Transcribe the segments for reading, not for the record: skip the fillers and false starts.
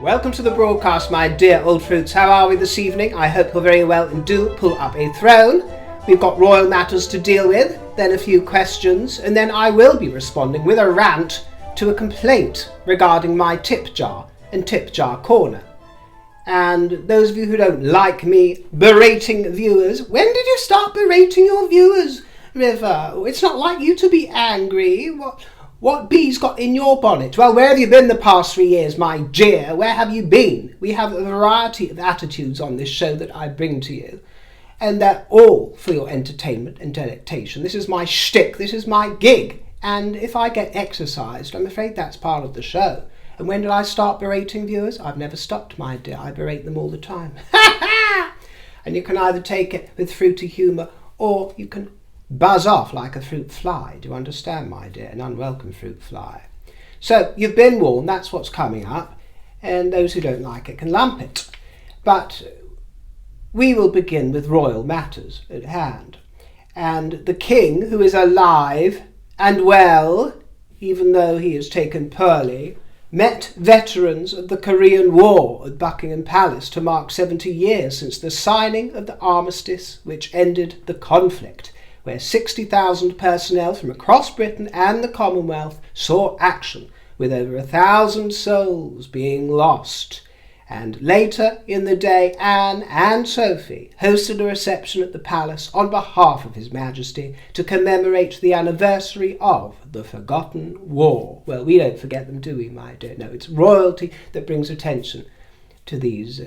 Welcome to the broadcast, my dear old fruits. How are we this evening? I hope you're very well, and do pull up a throne. We've got royal matters to deal with, then a few questions, and then I will be responding with a rant to a complaint regarding my tip jar and tip jar corner. And those of you who don't like me berating viewers, when did you start berating your viewers, River? It's not like you to be angry. What bee's got in your bonnet? Well, where have you been the past 3 years, my dear? Where have you been? We have a variety of attitudes on this show that I bring to you, and they're all for your entertainment and delectation. This is my shtick, this is my gig, and if I get exercised, I'm afraid that's part of the show. And when did I start berating viewers? I've never stopped, my dear. I berate them all the time. And you can either take it with fruity humour, or you can buzz off like a fruit fly. Do you understand, my dear? An unwelcome fruit fly. So, you've been warned, that's what's coming up, and those who don't like it can lump it. But we will begin with royal matters at hand. And the king, who is alive and well, even though he has taken poorly, met veterans of the Korean War at Buckingham Palace to mark 70 years since the signing of the armistice which ended the conflict, where 60,000 personnel from across Britain and the Commonwealth saw action, with over 1,000 souls being lost. And later in the day, Anne and Sophie hosted a reception at the palace on behalf of His Majesty to commemorate the anniversary of the forgotten war. Well, we don't forget them, do we, my dear? No, it's royalty that brings attention to these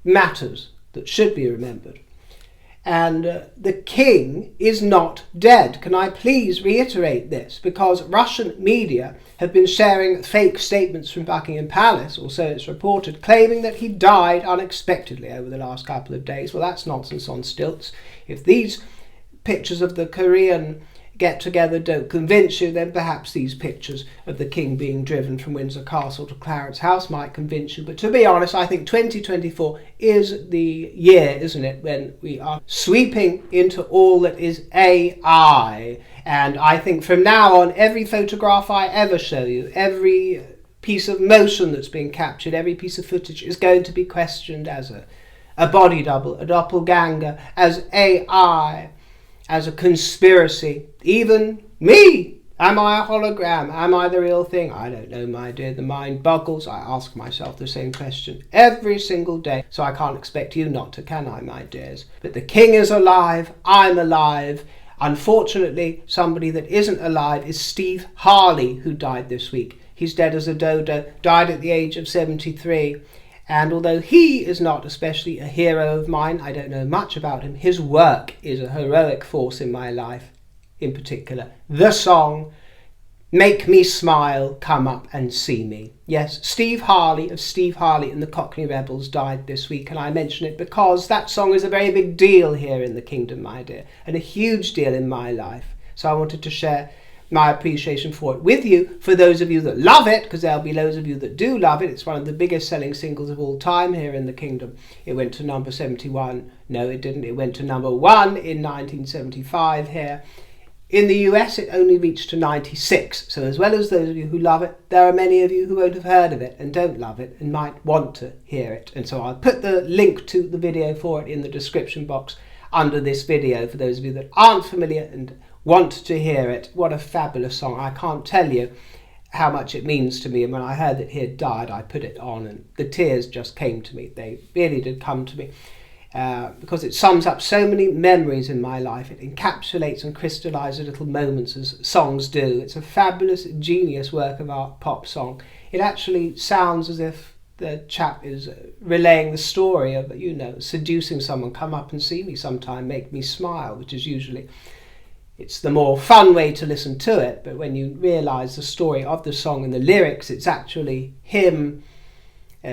matters that should be remembered. And the king is not dead. Can I please reiterate this? Because Russian media have been sharing fake statements from Buckingham Palace, or so it's reported, claiming that he died unexpectedly over the last couple of days. Well, that's nonsense on stilts. If these pictures of the Korean get-together don't convince you, then perhaps these pictures of the king being driven from Windsor Castle to Clarence House might convince you. But to be honest, I think 2024 is the year, isn't it, when we are sweeping into all that is AI. And I think from now on, every photograph I ever show you, every piece of motion that's being captured, every piece of footage is going to be questioned as a body double, a doppelganger, as AI, as a conspiracy. Even me! Am I a hologram? Am I the real thing? I don't know, my dear. The mind boggles. I ask myself the same question every single day, so I can't expect you not to, can I, my dears? But the king is alive. I'm alive. Unfortunately, somebody that isn't alive is Steve Harley, who died this week. He's dead as a dodo, died at the age of 73. And although he is not especially a hero of mine, I don't know much about him, his work is a heroic force in my life. In particular, the song Make Me Smile, Come Up and See Me. Yes, Steve Harley of Steve Harley and the Cockney Rebels died this week, and I mention it because that song is a very big deal here in the kingdom, my dear, and a huge deal in my life. So I wanted to share my appreciation for it with you. For those of you that love it, because there'll be loads of you that do love it, it's one of the biggest selling singles of all time here in the kingdom. It went to number 71. No, it didn't. It went to number 1 in 1975 here. In the US, it only reached to 96. So as well as those of you who love it, there are many of you who won't have heard of it and don't love it and might want to hear it. And so I'll put the link to the video for it in the description box under this video for those of you that aren't familiar and want to hear it. What a fabulous song. I can't tell you how much it means to me. And when I heard that he had died, I put it on and the tears just came to me. They really did come to me. Because it sums up so many memories in my life. It encapsulates and crystallizes little moments as songs do. It's a fabulous, genius work of art, pop song. It actually sounds as if the chap is relaying the story of, you know, seducing someone, come up and see me sometime, make me smile, which is usually, it's the more fun way to listen to it. But when you realise the story of the song and the lyrics, it's actually him,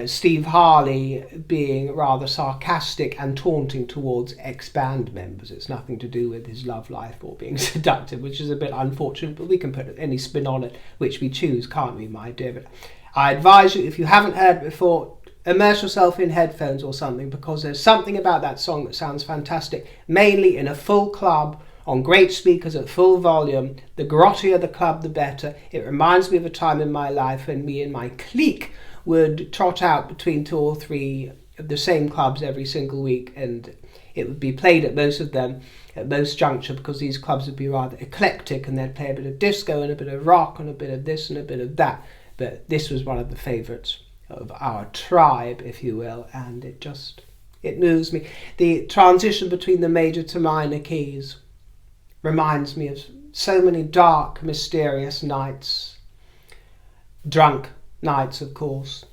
Steve Harley, being rather sarcastic and taunting towards ex-band members. It's nothing to do with his love life or being seductive, which is a bit unfortunate, but we can put any spin on it which we choose, can't we, my dear? But I advise you, if you haven't heard it before, immerse yourself in headphones or something, because there's something about that song that sounds fantastic, mainly in a full club, on great speakers at full volume. The grottier the club, the better. It reminds me of a time in my life when me and my clique would trot out between 2 or 3 of the same clubs every single week, and it would be played at most of them at most juncture, because these clubs would be rather eclectic and they'd play a bit of disco and a bit of rock and a bit of this and a bit of that. But this was one of the favourites of our tribe, if you will, and it moves me. The transition between the major to minor keys reminds me of so many dark, mysterious nights. Drunk nights, of course.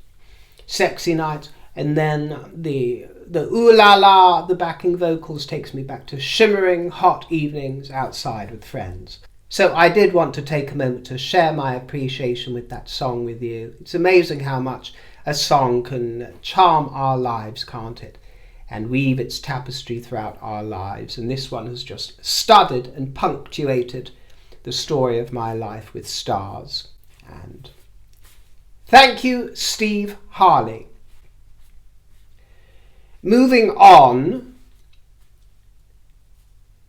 Sexy nights. And then the ooh la la, the backing vocals, takes me back to shimmering hot evenings outside with friends. So I did want to take a moment to share my appreciation with that song with you. It's amazing how much a song can charm our lives, can't it? And weave its tapestry throughout our lives. And this one has just studded and punctuated the story of my life with stars. And thank you, Steve Harley. Moving on,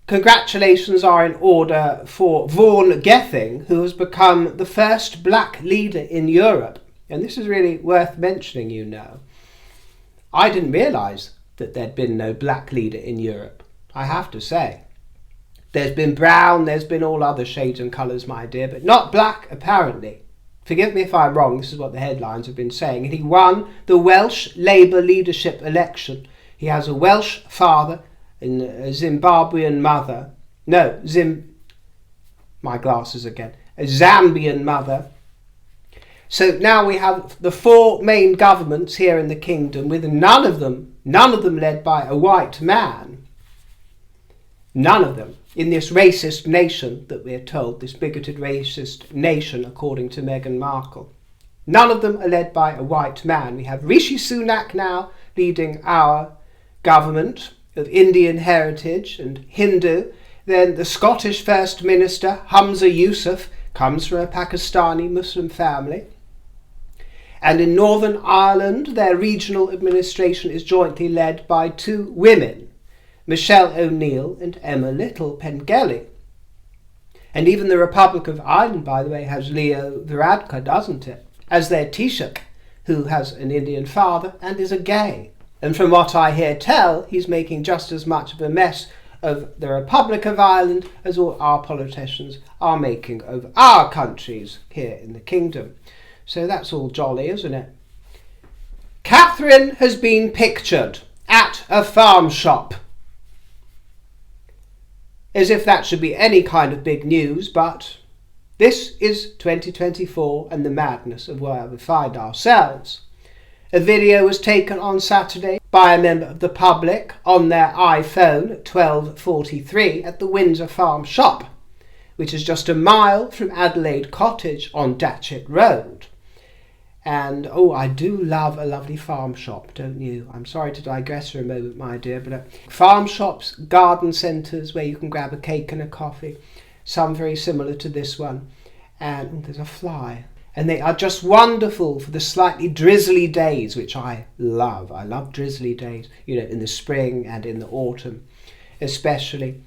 congratulations are in order for Vaughan Gething, who has become the first black leader in Europe. And this is really worth mentioning, you know. I didn't realise that there'd been no black leader in Europe, I have to say. There's been brown, there's been all other shades and colours, my dear, but not black, apparently. Forgive me if I'm wrong, this is what the headlines have been saying. And he won the Welsh Labour leadership election. He has a Welsh father and a Zimbabwean mother. No, my glasses again. A Zambian mother. So now we have the 4 main governments here in the kingdom, with none of them led by a white man. None of them. In this racist nation that we're told, this bigoted racist nation, according to Meghan Markle. None of them are led by a white man. We have Rishi Sunak now leading our government of Indian heritage and Hindu. Then the Scottish First Minister, Humza Yousaf, comes from a Pakistani Muslim family. And in Northern Ireland, their regional administration is jointly led by 2 women, Michelle O'Neill and Emma Little Pengelly. And even the Republic of Ireland, by the way, has Leo Varadkar, doesn't it? As their Taoiseach, who has an Indian father and is a gay. And from what I hear tell, he's making just as much of a mess of the Republic of Ireland as all our politicians are making of our countries here in the kingdom. So that's all jolly, isn't it? Catherine has been pictured at a farm shop. As if that should be any kind of big news, but this is 2024 and the madness of where we find ourselves. A video was taken on Saturday by a member of the public on their iPhone at 12:43 at the Windsor Farm shop, which is just a mile from Adelaide Cottage on Datchet Road. And, I do love a lovely farm shop, don't you? I'm sorry to digress for a moment, my dear, but farm shops, garden centres where you can grab a cake and a coffee, some very similar to this one. And there's a fly. And they are just wonderful for the slightly drizzly days, which I love. I love drizzly days, in the spring and in the autumn, especially.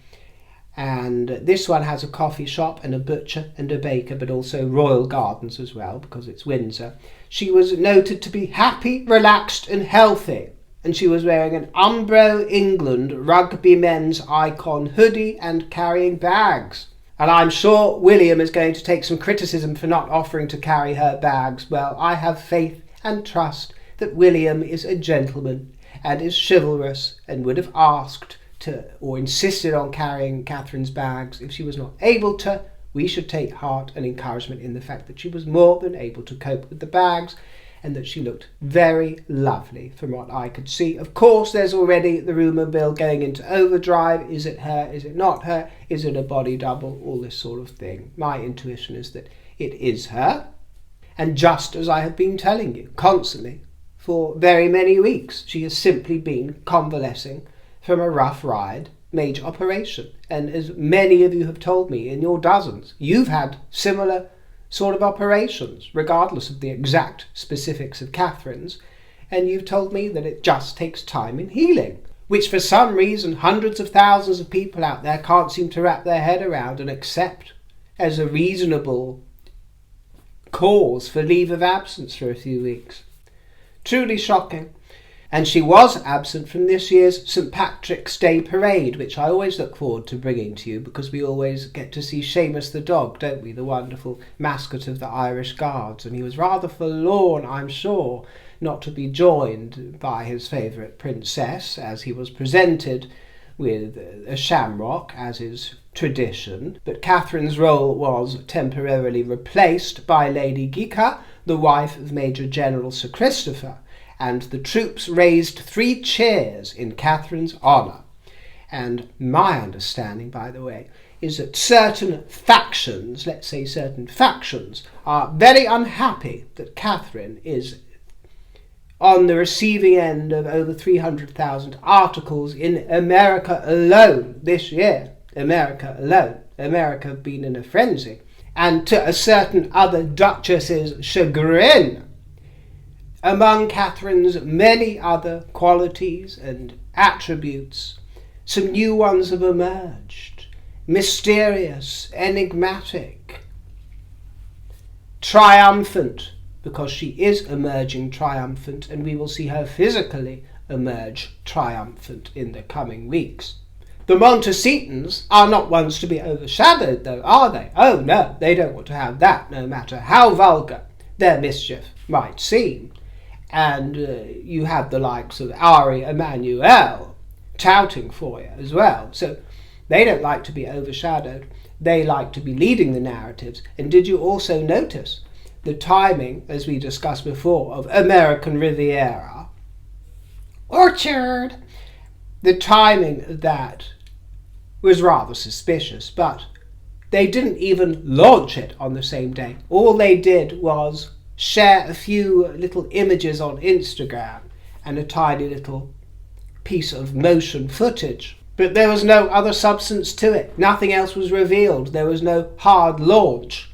And this one has a coffee shop and a butcher and a baker, but also royal gardens as well, because it's Windsor. She was noted to be happy, relaxed and healthy. And she was wearing an Umbro England rugby men's icon hoodie and carrying bags. And I'm sure William is going to take some criticism for not offering to carry her bags. Well, I have faith and trust that William is a gentleman and is chivalrous and would have asked or insisted on carrying Catherine's bags. If she was not able to, we should take heart and encouragement in the fact that she was more than able to cope with the bags and that she looked very lovely from what I could see. Of course, there's already the rumour mill going into overdrive. Is it her? Is it not her? Is it a body double? All this sort of thing. My intuition is that it is her. And just as I have been telling you constantly for very many weeks, she has simply been convalescing from a rough ride, major operation. And as many of you have told me in your dozens, you've had similar sort of operations, regardless of the exact specifics of Catherine's, and you've told me that it just takes time in healing, which for some reason hundreds of thousands of people out there can't seem to wrap their head around and accept as a reasonable cause for leave of absence for a few weeks. Truly shocking. And she was absent from this year's St. Patrick's Day parade, which I always look forward to bringing to you because we always get to see Seamus the dog, don't we? The wonderful mascot of the Irish Guards. And he was rather forlorn, I'm sure, not to be joined by his favourite princess, as he was presented with a shamrock, as is tradition. But Catherine's role was temporarily replaced by Lady Gika, the wife of Major General Sir Christopher, and the troops raised 3 cheers in Catherine's honour. And my understanding, by the way, is that certain factions, let's say certain factions, are very unhappy that Catherine is on the receiving end of over 300,000 articles in America alone this year. America alone. America have been in a frenzy. And to a certain other duchess's chagrin, among Catherine's many other qualities and attributes, some new ones have emerged. Mysterious, enigmatic, triumphant, because she is emerging triumphant, and we will see her physically emerge triumphant in the coming weeks. The Montecitans are not ones to be overshadowed, though, are they? Oh no, they don't want to have that, no matter how vulgar their mischief might seem. And you have the likes of Ari Emanuel touting for you as well. So they don't like to be overshadowed. They like to be leading the narratives. And did you also notice the timing, as we discussed before, of American Riviera? Orchard! The timing of that was rather suspicious, but they didn't even launch it on the same day. All they did was share a few little images on Instagram and a tiny little piece of motion footage. But there was no other substance to it. Nothing else was revealed. There was no hard launch.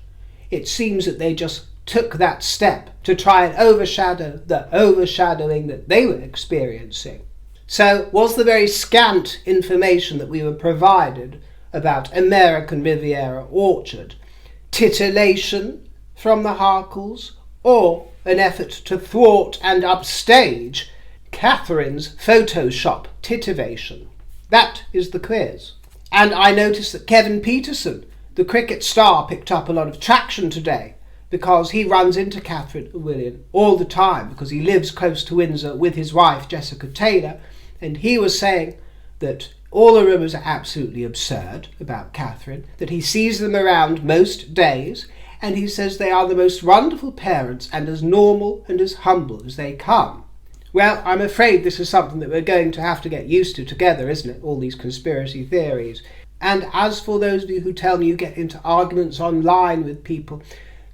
It seems that they just took that step to try and overshadow the overshadowing that they were experiencing. So was the very scant information that we were provided about American Riviera Orchard titillation from the Harkles, or an effort to thwart and upstage Catherine's Photoshop titivation? That is the quiz. And I noticed that Kevin Peterson, the cricket star, picked up a lot of traction today because he runs into Catherine and William all the time because he lives close to Windsor with his wife Jessica Taylor, and he was saying that all the rumours are absolutely absurd about Catherine, that he sees them around most days, and he says they are the most wonderful parents and as normal and as humble as they come. Well, I'm afraid this is something that we're going to have to get used to together, isn't it? All these conspiracy theories. And as for those of you who tell me you get into arguments online with people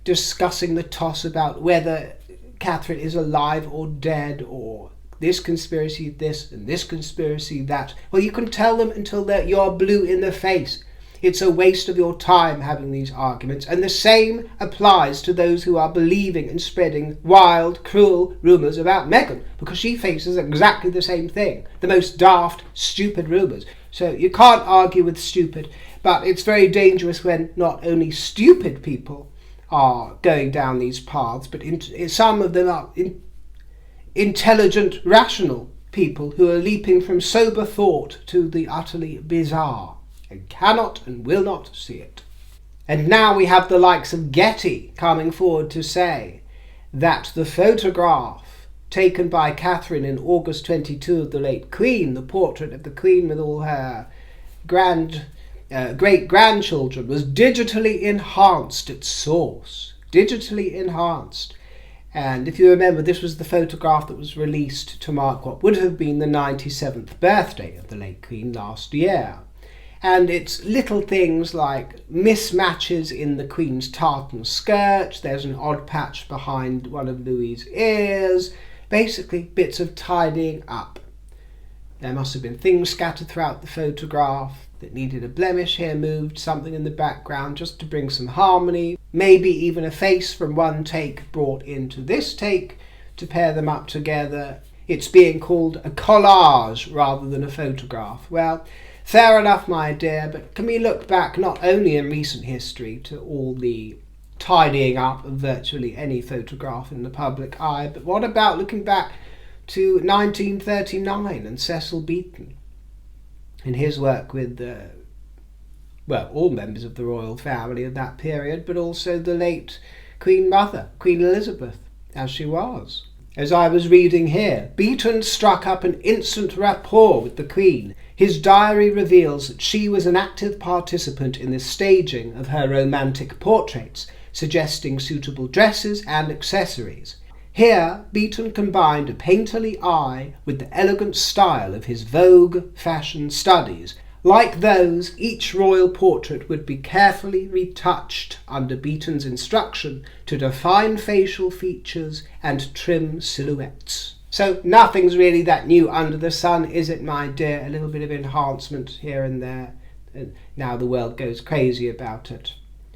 discussing the toss about whether Catherine is alive or dead, or this conspiracy this and this conspiracy that, well, you can tell them until you're blue in the face. It's a waste of your time having these arguments, and the same applies to those who are believing and spreading wild, cruel rumours about Meghan, because she faces exactly the same thing, the most daft, stupid rumours. So you can't argue with stupid, but it's very dangerous when not only stupid people are going down these paths, but some of them are intelligent, rational people who are leaping from sober thought to the utterly bizarre, and cannot and will not see it. And now we have the likes of Getty coming forward to say that the photograph taken by Catherine in August 22 of the late Queen, the portrait of the Queen with all her great-grandchildren, was digitally enhanced at source. Digitally enhanced. And if you remember, this was the photograph that was released to mark what would have been the 97th birthday of the late Queen last year. And it's little things like mismatches in the Queen's tartan skirt, there's an odd patch behind one of Louis's ears, basically bits of tidying up. There must have been things scattered throughout the photograph that needed a blemish here moved, something in the background just to bring some harmony, maybe even a face from one take brought into this take to pair them up together. It's being called a collage rather than a photograph. Well, fair enough, my dear, but can we look back not only in recent history to all the tidying up of virtually any photograph in the public eye. But what about looking back to 1939 and Cecil Beaton in his work with all members of the royal family of that period, but also the late Queen Mother, Queen Elizabeth, as she was. As I was reading here, Beaton struck up an instant rapport with the Queen. His diary reveals that she was an active participant in the staging of her romantic portraits, suggesting suitable dresses and accessories. Here, Beaton combined a painterly eye with the elegant style of his Vogue fashion studies. Like those, each royal portrait would be carefully retouched under Beaton's instruction to define facial features and trim silhouettes. So nothing's really that new under the sun, is it, my dear? A little bit of enhancement here and there, and now the world goes crazy about it.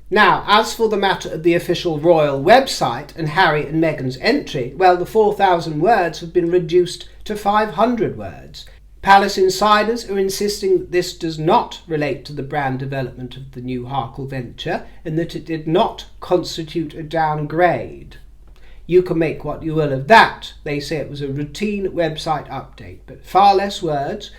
Now, as for the matter of the official royal website and Harry and Meghan's entry, well, the 4,000 words have been reduced to 500 words. Palace insiders are insisting that this does not relate to the brand development of the new Harkle venture and that it did not constitute a downgrade. You can make what you will of that. They say it was a routine website update, but far less words.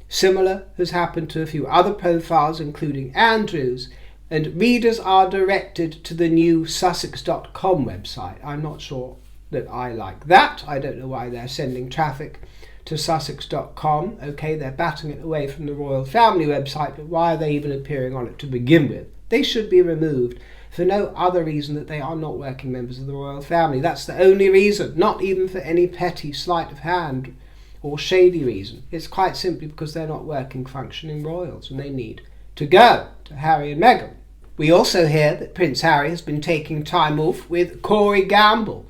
Similar has happened to a few other profiles, including Andrew's, and readers are directed to the new Sussex.com website. I'm not sure that I like that. I don't know why they're sending traffic to Sussex.com. Okay, they're batting it away from the royal family website, but why are they even appearing on it to begin with? They should be removed for no other reason that they are not working members of the royal family. That's the only reason, not even for any petty sleight of hand or shady reason. It's quite simply because they're not working, functioning royals, and they need to go to Harry and Meghan. We also hear that Prince Harry has been taking time off with Corey Gamble,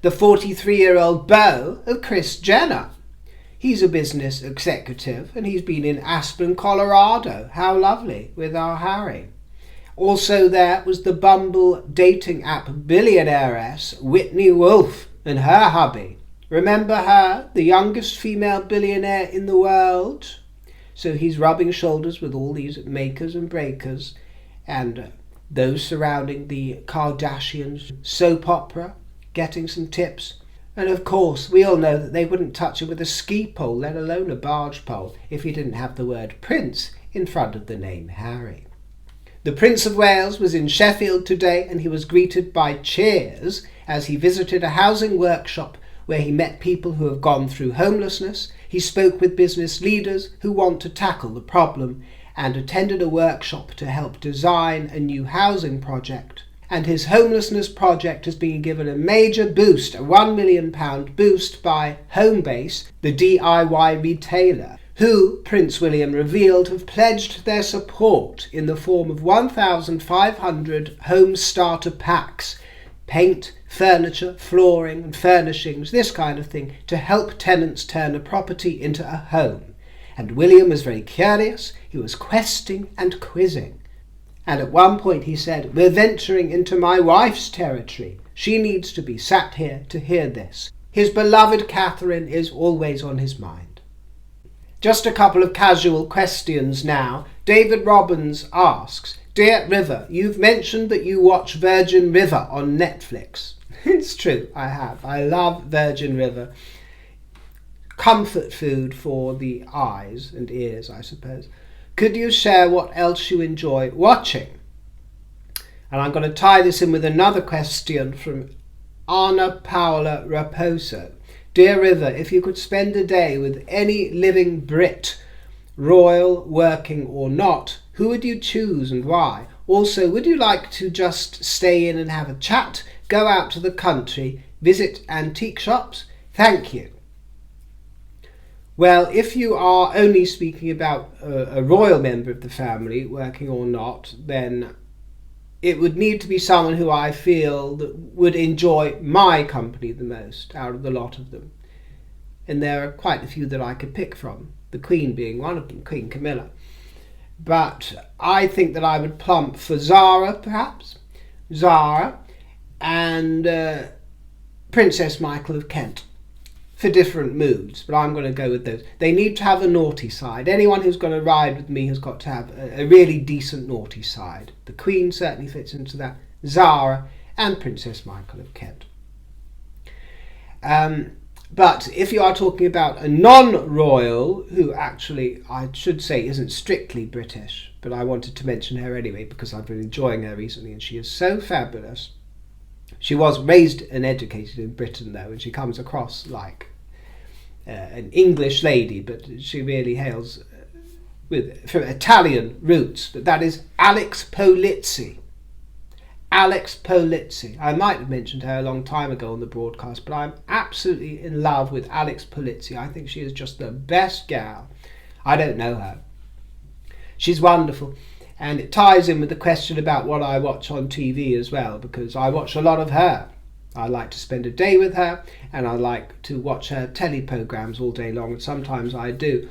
the 43-year-old beau of Kris Jenner. He's a business executive and he's been in Aspen, Colorado. How lovely, with our Harry. Also there was the Bumble dating app billionairess Whitney Wolfe and her hubby. Remember her, the youngest female billionaire in the world? So he's rubbing shoulders with all these makers and breakers and those surrounding the Kardashians soap opera, getting some tips. And of course, we all know that they wouldn't touch it with a ski pole, let alone a barge pole, if he didn't have the word Prince in front of the name Harry. The Prince of Wales was in Sheffield today and he was greeted by cheers as he visited a housing workshop where he met people who have gone through homelessness. He spoke with business leaders who want to tackle the problem and attended a workshop to help design a new housing project. And his homelessness project has been given a major boost, a £1 million boost by Homebase, the DIY retailer, who, Prince William revealed, have pledged their support in the form of 1,500 home starter packs, paint, furniture, flooring and furnishings, this kind of thing, to help tenants turn a property into a home. And William was very curious. He was questing and quizzing. And at one point he said, "We're venturing into my wife's territory. She needs to be sat here to hear this." His beloved Catherine is always on his mind. Just a couple of casual questions now. David Robbins asks, "Dear River, you've mentioned that you watch Virgin River on Netflix." It's true, I have. I love Virgin River. Comfort food for the eyes and ears, I suppose. Could you share what else you enjoy watching? And I'm going to tie this in with another question from Anna Paula Raposo. Dear River, if you could spend a day with any living Brit, royal, working or not, who would you choose and why? Also, would you like to just stay in and have a chat, go out to the country, visit antique shops? Thank you. Well, if you are only speaking about a royal member of the family, working or not, then it would need to be someone who I feel that would enjoy my company the most out of the lot of them. And there are quite a few that I could pick from, the Queen being one of them, Queen Camilla. But I think that I would plump for Zara, perhaps, and Princess Michael of Kent. For different moods, but I'm going to go with those. They need to have a naughty side. Anyone who's going to ride with me has got to have a really decent naughty side. The Queen certainly fits into that. Zara and Princess Michael of Kent. But if you are talking about a non-royal, who actually, I should say, isn't strictly British, but I wanted to mention her anyway because I've been enjoying her recently and she is so fabulous. She was raised and educated in Britain though, and she comes across like an English lady, but she really hails from Italian roots. But that is Alex Polizzi. Alex Polizzi. I might have mentioned her a long time ago on the broadcast, but I'm absolutely in love with Alex Polizzi. I think she is just the best gal. I don't know her. She's wonderful. And it ties in with the question about what I watch on TV as well, because I watch a lot of her. I like to spend a day with her, and I like to watch her telly programmes all day long, and sometimes I do.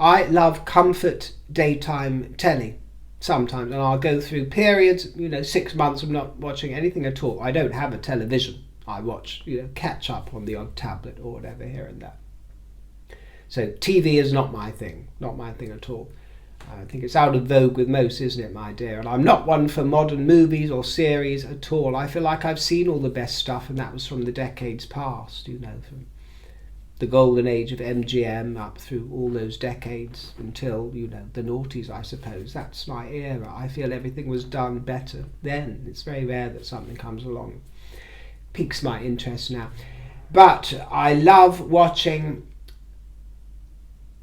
I love comfort daytime telly. Sometimes, and I'll go through periods, 6 months of not watching anything at all. I don't have a television. I watch, catch up on the odd tablet or whatever here and there. So TV is not my thing at all. I think it's out of vogue with most, isn't it, my dear? And I'm not one for modern movies or series at all. I feel like I've seen all the best stuff, and that was from the decades past, from the golden age of MGM up through all those decades until, the noughties, I suppose. That's my era. I feel everything was done better then. It's very rare that something comes along, piques my interest now. But I love watching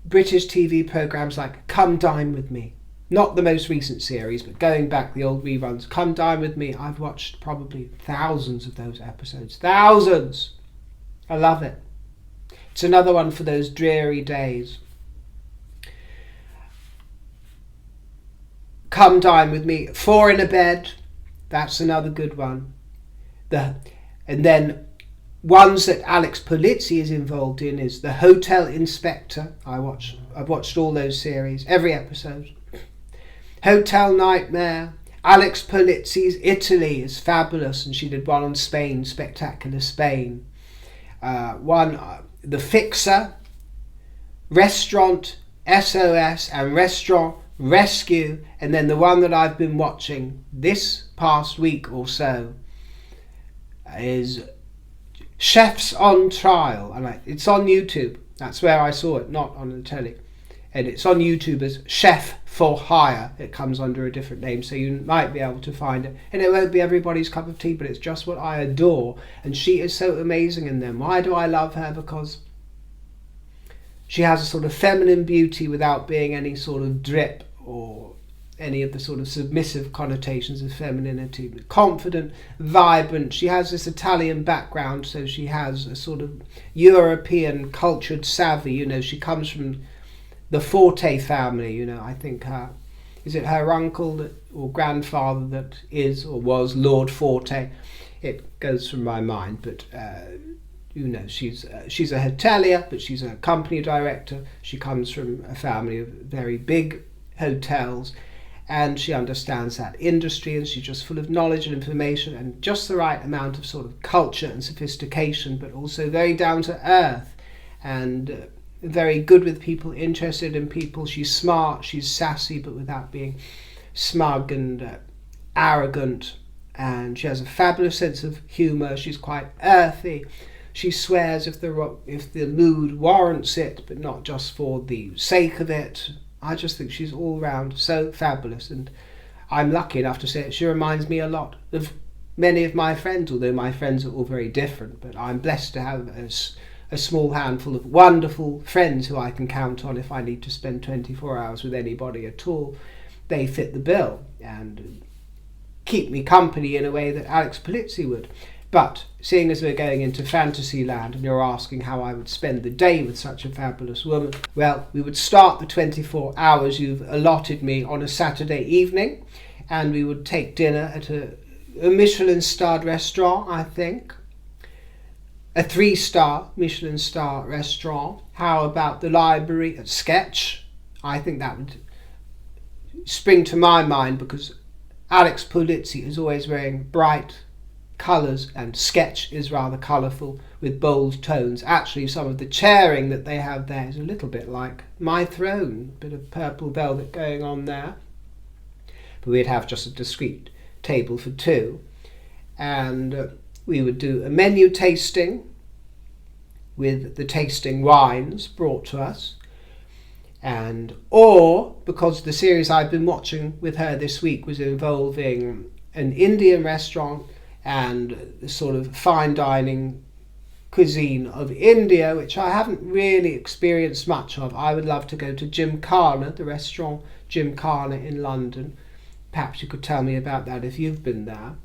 British TV programmes like Come Dine With Me. Not the most recent series, but going back the old reruns. Come Dine With Me. I've watched probably thousands of those episodes. Thousands! I love it. It's another one for those dreary days. Come Dine With Me. 4 in a Bed. That's another good one. And then ones that Alex Polizzi is involved in is The Hotel Inspector. I've watched all those series, every episode. Hotel Nightmare. Alex Polizzi's Italy is fabulous, and she did one on Spain, Spectacular Spain. The Fixer, Restaurant SOS, and Restaurant Rescue. And then the one that I've been watching this past week or so is Chefs on Trial. And it's on YouTube. That's where I saw it, not on the telly. And it's on YouTube as Chef for Hire. It comes under a different name, so you might be able to find it. And it won't be everybody's cup of tea, but it's just what I adore. And she is so amazing in them. Why do I love her? Because she has a sort of feminine beauty without being any sort of drip or any of the sort of submissive connotations of femininity. Confident, vibrant. She has this Italian background, so she has a sort of European cultured savvy. She comes from the Forte family, I think is it her uncle or grandfather that is or was Lord Forte? It goes from my mind, but she's a hotelier, but she's a company director. She comes from a family of very big hotels, and she understands that industry, and she's just full of knowledge and information and just the right amount of sort of culture and sophistication, but also very down to earth and very good with people, interested in people. She's smart, she's sassy, but without being smug and arrogant. And she has a fabulous sense of humour. She's quite earthy. She swears if the mood warrants it, but not just for the sake of it. I just think she's all round so fabulous, and I'm lucky enough to say it. She reminds me a lot of many of my friends, although my friends are all very different. But I'm blessed to have a small handful of wonderful friends who I can count on if I need to spend 24 hours with anybody at all. They fit the bill and keep me company in a way that Alex Polizzi would. But seeing as we're going into fantasy land and you're asking how I would spend the day with such a fabulous woman, well, we would start the 24 hours you've allotted me on a Saturday evening, and we would take dinner at a Michelin-starred restaurant, I think. A 3-star Michelin-star restaurant. How about the library at Sketch? I think that would spring to my mind because Alex Polizzi is always wearing bright colours, and Sketch is rather colourful with bold tones. Actually, some of the chairing that they have there is a little bit like My Throne, a bit of purple velvet going on there. But we'd have just a discreet table for two. and we would do a menu tasting with the tasting wines brought to us. Or because the series I've been watching with her this week was involving an Indian restaurant and the sort of fine dining cuisine of India, which I haven't really experienced much of. I would love to go to Gymkhana, the restaurant Gymkhana in London. Perhaps you could tell me about that if you've been there.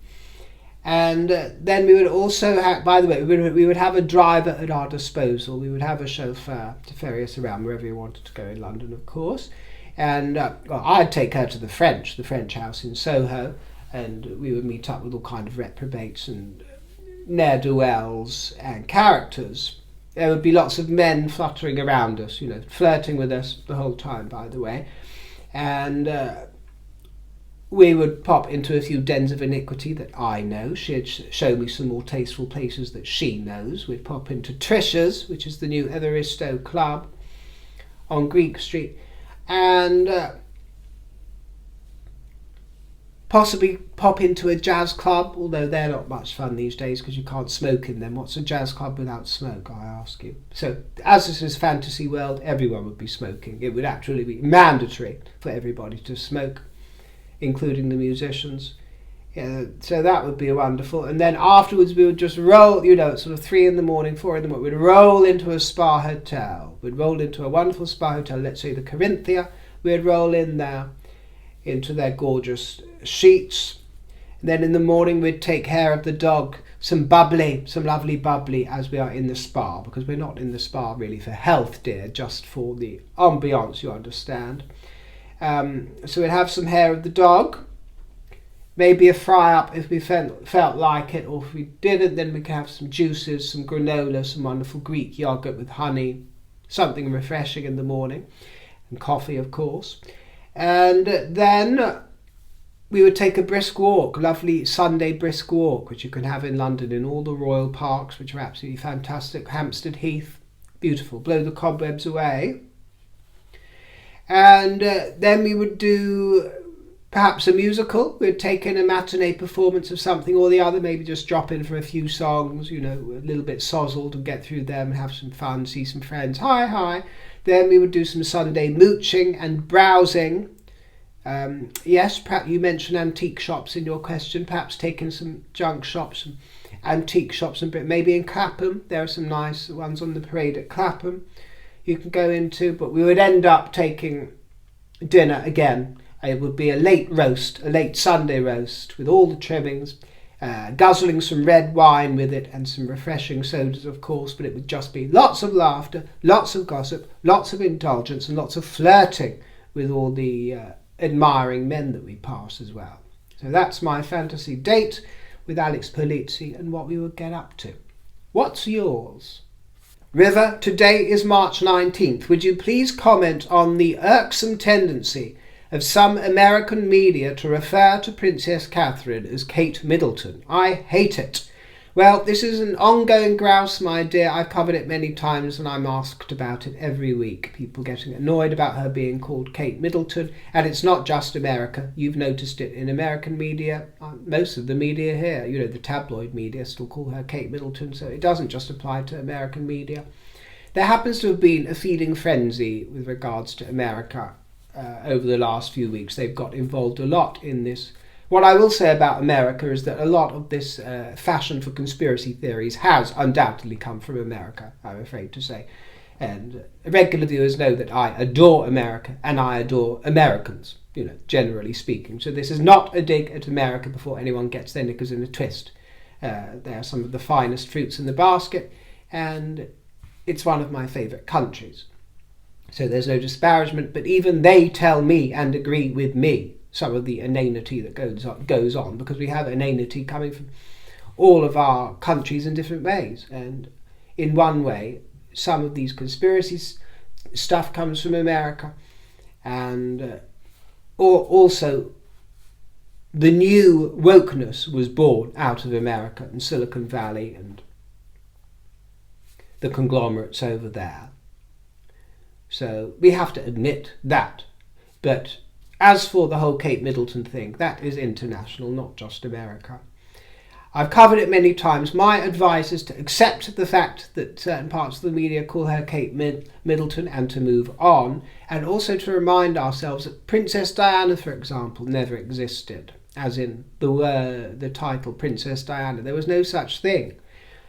And then we would also have, by the way, we would have a driver at our disposal. We would have a chauffeur to ferry us around wherever we wanted to go in London, of course. And I'd take her to the French house in Soho, and we would meet up with all kind of reprobates and ne'er-do-wells and characters. There would be lots of men fluttering around us, flirting with us the whole time, by the way. And we would pop into a few dens of iniquity that I know. She'd show me some more tasteful places that she knows. We'd pop into Trisha's, which is the new Evaristo club on Greek Street, and possibly pop into a jazz club, although they're not much fun these days because you can't smoke in them. What's a jazz club without smoke, I ask you? So, as this is fantasy world, everyone would be smoking. It would actually be mandatory for everybody to smoke, including the musicians. So that would be wonderful. And then afterwards we would just roll, at sort of 3 in the morning, 4 in the morning, we'd roll into a spa hotel. We'd roll into a wonderful spa hotel, let's say the Corinthia. We'd roll in there into their gorgeous sheets. And then in the morning we'd take care of the dog, some lovely bubbly as we are in the spa, because we're not in the spa really for health, dear, just for the ambiance, you understand. So we'd have some hair of the dog, maybe a fry up if we felt like it, or if we didn't, then we could have some juices, some granola, some wonderful Greek yogurt with honey, something refreshing in the morning, and coffee, of course. And then we would take a brisk walk, lovely Sunday brisk walk, which you can have in London in all the royal parks, which are absolutely fantastic. Hampstead Heath, beautiful, blow the cobwebs away. And then we would do perhaps a musical. We'd take in a matinee performance of something or the other, maybe just drop in for a few songs, a little bit sozzled, and get through them and have some fun, see some friends. Hi. Then we would do some Sunday mooching and browsing. Yes, perhaps you mentioned antique shops in your question, perhaps taking some junk shops and antique shops, and maybe in Clapham. There are some nice ones on the parade at Clapham you can go into, but we would end up taking dinner again. It would be a late Sunday roast with all the trimmings, guzzling some red wine with it and some refreshing sodas, of course, but it would just be lots of laughter, lots of gossip, lots of indulgence, and lots of flirting with all the admiring men that we pass as well. So that's my fantasy date with Alex Polizzi and what we would get up to. What's yours? River, today is March 19th. Would you please comment on the irksome tendency of some American media to refer to Princess Catherine as Kate Middleton? I hate it. Well, this is an ongoing grouse, my dear. I've covered it many times and I'm asked about it every week. People getting annoyed about her being called Kate Middleton. And it's not just America. You've noticed it in American media. Most of the media here, the tabloid media, still call her Kate Middleton. So it doesn't just apply to American media. There happens to have been a feeding frenzy with regards to America over the last few weeks. They've got involved a lot in this. What I will say about America is that a lot of this fashion for conspiracy theories has undoubtedly come from America, I'm afraid to say. And regular viewers know that I adore America and I adore Americans, generally speaking. So this is not a dig at America before anyone gets their knickers in a twist. They are some of the finest fruits in the basket, and it's one of my favourite countries. So there's no disparagement, but even they tell me and agree with me some of the inanity that goes on, because we have inanity coming from all of our countries in different ways. And in one way, some of these conspiracy stuff comes from America, and also the new wokeness was born out of America and Silicon Valley and the conglomerates over there. So we have to admit that. But as for the whole Kate Middleton thing, that is international, not just America. I've covered it many times. My advice is to accept the fact that certain parts of the media call her Kate Middleton and to move on, and also to remind ourselves that Princess Diana, for example, never existed, as in the title Princess Diana. There was no such thing.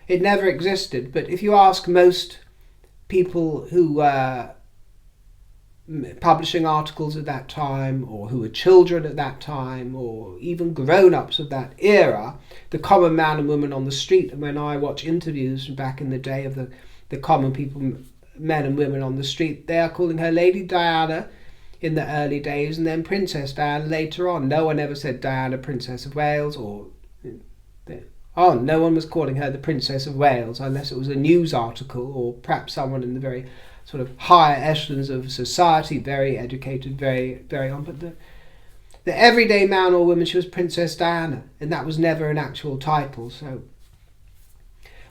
It never existed. But if you ask most people who were publishing articles at that time, or who were children at that time, or even grown-ups of that era, the common man and woman on the street, and when I watch interviews from back in the day of the common people, men and women on the street, they are calling her Lady Diana in the early days, and then Princess Diana later on. No one ever said Diana, Princess of Wales, or no one was calling her the Princess of Wales unless it was a news article, or perhaps someone in the very sort of higher echelons of society, very educated, very, very on. But the everyday man or woman, she was Princess Diana, and that was never an actual title. So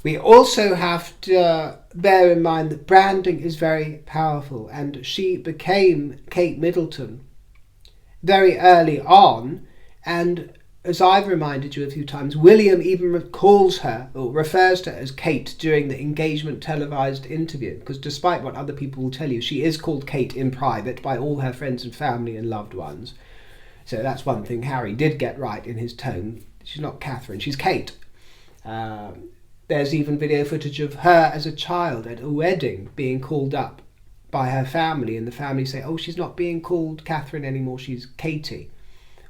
we also have to bear in mind that branding is very powerful, and she became Kate Middleton very early on, and as I've reminded you a few times, William even calls her, or refers to her as Kate during the engagement televised interview, because despite what other people will tell you, she is called Kate in private by all her friends and family and loved ones. So that's one thing Harry did get right in his tone. She's not Catherine, she's Kate. There's even video footage of her as a child at a wedding being called up by her family, and the family say, oh, she's not being called Catherine anymore, she's Katie.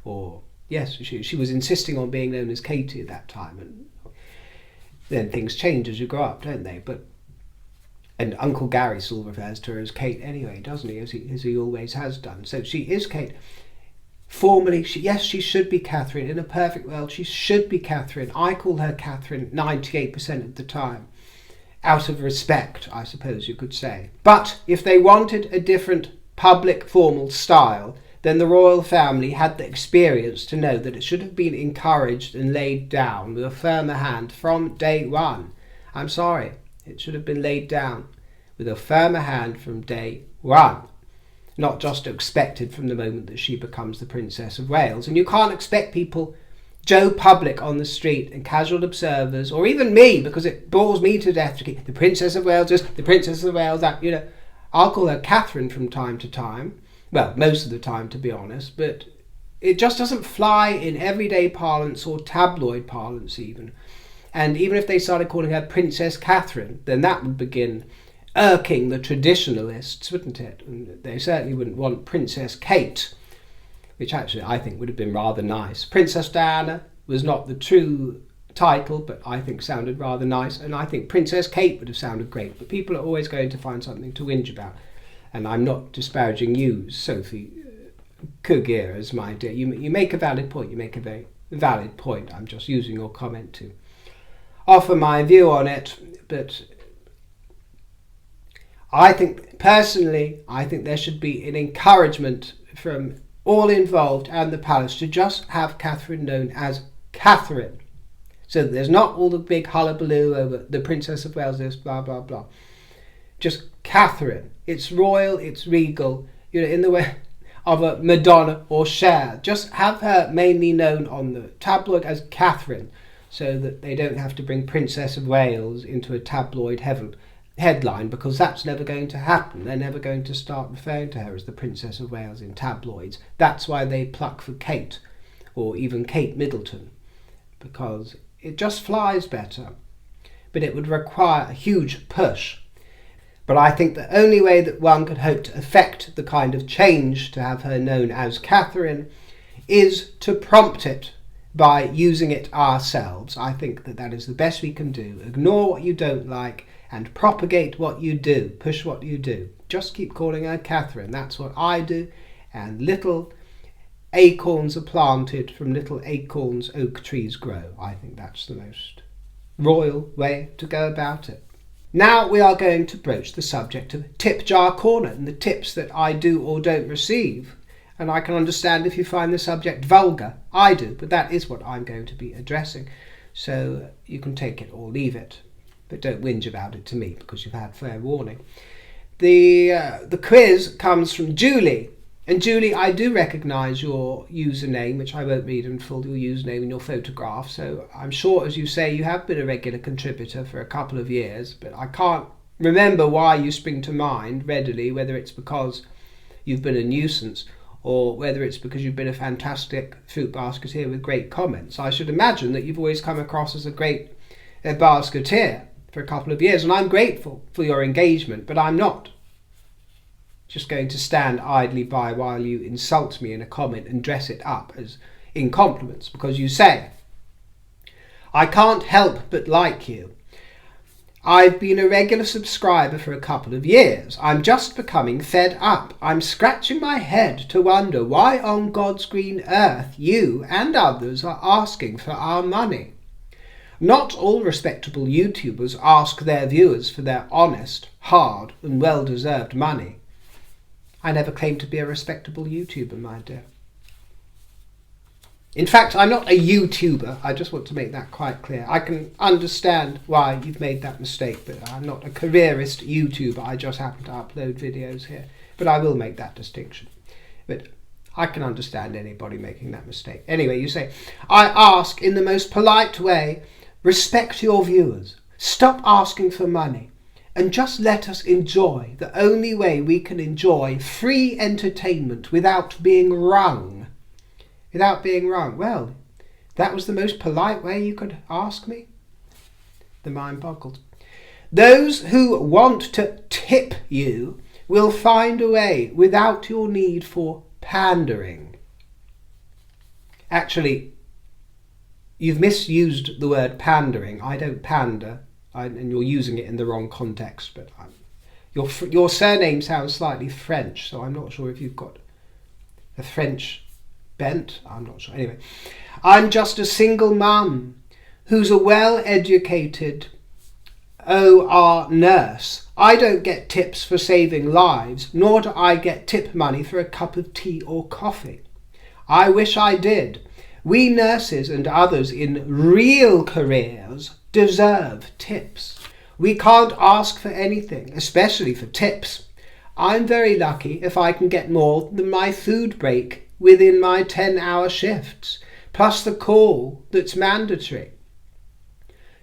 Or yes, she was insisting on being known as Katie at that time, and then things change as you grow up, don't they? And Uncle Gary still refers to her as Kate anyway, doesn't he? As he always has done. So she is Kate. Formally, she should be Catherine. In a perfect world, she should be Catherine. I call her Catherine 98% of the time, out of respect, I suppose you could say. But if they wanted a different public formal style, then the royal family had the experience to know that it should have been encouraged and laid down with a firmer hand from day one. I'm sorry, it should have been laid down with a firmer hand from day one, not just expected from the moment that she becomes the Princess of Wales. And you can't expect people, Joe Public on the street and casual observers, or even me, because it bores me to death to keep the Princess of Wales, just the Princess of Wales, that, I'll call her Catherine from time to time. Well, most of the time, to be honest, but it just doesn't fly in everyday parlance or tabloid parlance even. And even if they started calling her Princess Catherine, then that would begin irking the traditionalists, wouldn't it? And they certainly wouldn't want Princess Kate, which actually I think would have been rather nice. Princess Diana was not the true title, but I think sounded rather nice, and I think Princess Kate would have sounded great, but people are always going to find something to whinge about. And I'm not disparaging you, Sophie Kugiras, my dear. You make a valid point. You make a very valid point. I'm just using your comment to offer my view on it. But I think, personally, there should be an encouragement from all involved and the palace to just have Catherine known as Catherine. So that there's not all the big hullabaloo over the Princess of Wales, this, blah, blah, blah. Just Catherine. It's royal, it's regal, in the way of a Madonna or Cher. Just have her mainly known on the tabloid as Catherine, so that they don't have to bring Princess of Wales into a tabloid headline, because that's never going to happen. They're never going to start referring to her as the Princess of Wales in tabloids. That's why they pluck for Kate, or even Kate Middleton, because it just flies better. But it would require a huge push. But I think the only way that one could hope to effect the kind of change to have her known as Catherine is to prompt it by using it ourselves. I think that is the best we can do. Ignore what you don't like and propagate what you do. Push what you do. Just keep calling her Catherine. That's what I do. And little acorns are planted, from little acorns oak trees grow. I think that's the most royal way to go about it. Now we are going to broach the subject of Tip Jar Corner and the tips that I do or don't receive. And I can understand if you find the subject vulgar. I do, but that is what I'm going to be addressing. So you can take it or leave it. But don't whinge about it to me, because you've had fair warning. The quiz comes from Julie, And Julie, I do recognise your username, which I won't read in full, your username and your photograph. So I'm sure, as you say, you have been a regular contributor for a couple of years, but I can't remember why you spring to mind readily, whether it's because you've been a nuisance or whether it's because you've been a fantastic fruit basketeer with great comments. I should imagine that you've always come across as a great basketeer for a couple of years, and I'm grateful for your engagement, but I'm not just going to stand idly by while you insult me in a comment and dress it up as in compliments, because you say, I can't help but like you. I've been a regular subscriber for a couple of years. I'm just becoming fed up. I'm scratching my head to wonder why on God's green earth you and others are asking for our money. Not all respectable YouTubers ask their viewers for their honest, hard and well-deserved money. I never claimed to be a respectable YouTuber, my dear. In fact, I'm not a YouTuber. I just want to make that quite clear. I can understand why you've made that mistake, but I'm not a careerist YouTuber. I just happen to upload videos here. But I will make that distinction. But I can understand anybody making that mistake. Anyway, you say, I ask in the most polite way, respect your viewers. Stop asking for money. And just let us enjoy the only way we can enjoy free entertainment without being wrung. Without being wrung. Well, that was the most polite way you could ask me? The mind boggled. Those who want to tip you will find a way without your need for pandering. Actually, you've misused the word pandering. I don't pander. And you're using it in the wrong context, but your surname sounds slightly French, so I'm not sure if you've got a French bent. I'm not sure. Anyway, I'm just a single mum who's a well-educated OR nurse. I don't get tips for saving lives, nor do I get tip money for a cup of tea or coffee. I wish I did. We nurses and others in real careers deserve tips. We can't ask for anything, especially for tips. I'm very lucky if I can get more than my food break within my 10-hour shifts, plus the call that's mandatory.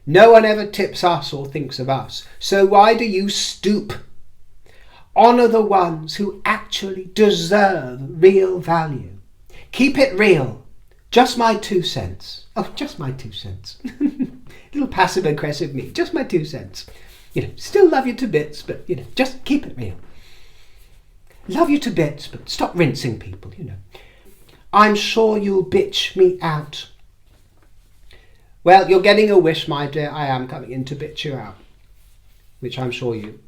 No one ever tips us or thinks of us, so why do you stoop? Honour the ones who actually deserve real value. Keep it real. Just my 2 cents. Oh, just my 2 cents. Little passive-aggressive me. Just my 2 cents. Still love you to bits, but, just keep it real. Love you to bits, but stop rinsing people, I'm sure you'll bitch me out. Well, you're getting a wish, my dear. I am coming in to bitch you out, which I'm sure you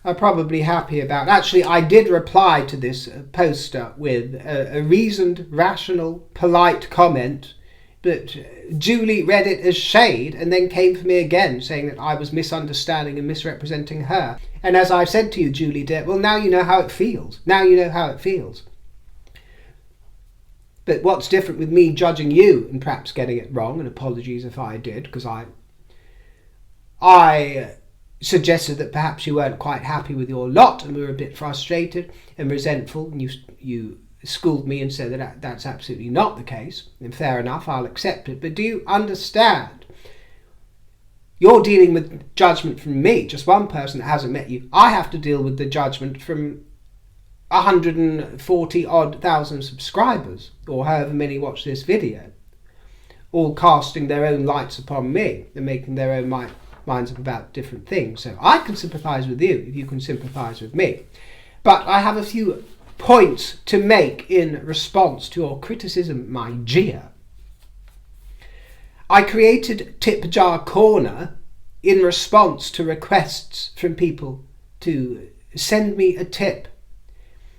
are probably happy about. Actually, I did reply to this poster with a reasoned, rational, polite comment, but Julie read it as shade and then came for me again, saying that I was misunderstanding and misrepresenting her. And as I've said to you, Julie dear, well, now you know how it feels. Now you know how it feels. But what's different with me judging you and perhaps getting it wrong, and apologies if I did, because I suggested that perhaps you weren't quite happy with your lot and were a bit frustrated and resentful, and you schooled me and said that that's absolutely not the case. And fair enough, I'll accept it. But do you understand? You're dealing with judgment from me, just one person that hasn't met you. I have to deal with the judgment from 140,000 subscribers, or however many watch this video, all casting their own lights upon me and making their own minds up about different things. So I can sympathise with you if you can sympathise with me. But I have a few points to make in response to your criticism, my dear. I created Tip Jar Corner in response to requests from people to send me a tip.